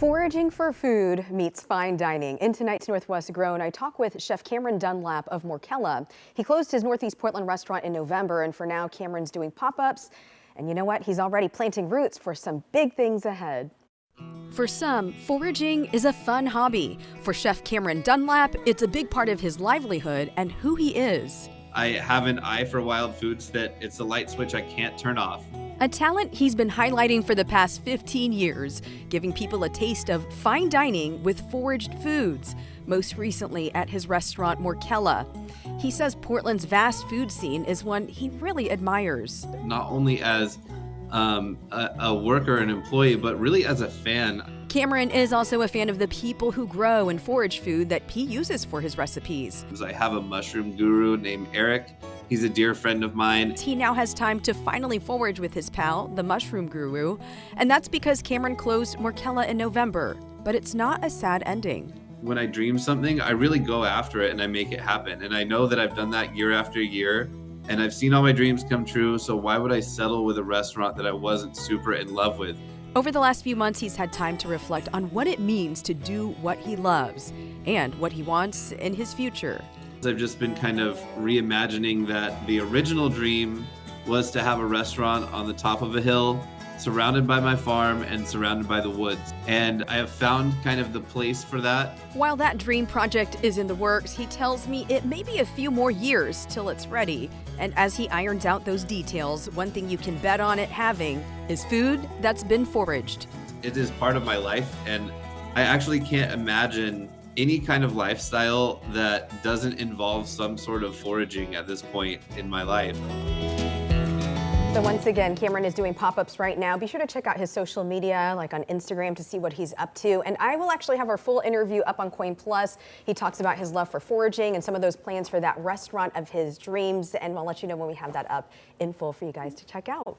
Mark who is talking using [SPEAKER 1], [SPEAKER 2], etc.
[SPEAKER 1] Foraging for food meets fine dining. In tonight's Northwest Grown, I talk with Chef Cameron Dunlap of Morchella. He closed his Northeast Portland restaurant in November, and for now, Cameron's doing pop-ups. And you know what? He's already planting roots for some big things ahead. For some, foraging is a fun hobby. For Chef Cameron Dunlap, it's a big part of his livelihood and who he is.
[SPEAKER 2] I have an eye for wild foods that it's a light switch I can't turn off.
[SPEAKER 1] A talent he's been highlighting for the past 15 years, giving people a taste of fine dining with foraged foods, most recently at his restaurant Morchella. He says Portland's vast food scene is one he really admires.
[SPEAKER 2] Not only as a worker and employee, but really as a fan.
[SPEAKER 1] Cameron is also a fan of the people who grow and forage food that he uses for his recipes.
[SPEAKER 2] I have a mushroom guru named Eric. He's a dear friend of mine.
[SPEAKER 1] He now has time to finally forage with his pal, the mushroom guru, and that's because Cameron closed Morchella in November. But it's not a sad ending.
[SPEAKER 2] When I dream something, I really go after it and I make it happen. And I know that I've done that year after year, and I've seen all my dreams come true, so why would I settle with a restaurant that I wasn't super in love with?
[SPEAKER 1] Over the last few months, he's had time to reflect on what it means to do what he loves and what he wants in his future.
[SPEAKER 2] I've just been kind of reimagining that the original dream was to have a restaurant on the top of a hill, surrounded by my farm and surrounded by the woods. And I have found kind of the place for that.
[SPEAKER 1] While that dream project is in the works, he tells me it may be a few more years till it's ready. And as he irons out those details, one thing you can bet on it having is food that's been foraged.
[SPEAKER 2] It is part of my life, and I actually can't imagine any kind of lifestyle that doesn't involve some sort of foraging at this point in my life.
[SPEAKER 1] So once again, Cameron is doing pop-ups right now. Be sure to check out his social media, like on Instagram, to see what he's up to. And I will actually have our full interview up on Coin Plus. He talks about his love for foraging and some of those plans for that restaurant of his dreams. And I'll let you know when we have that up in full for you guys to check out.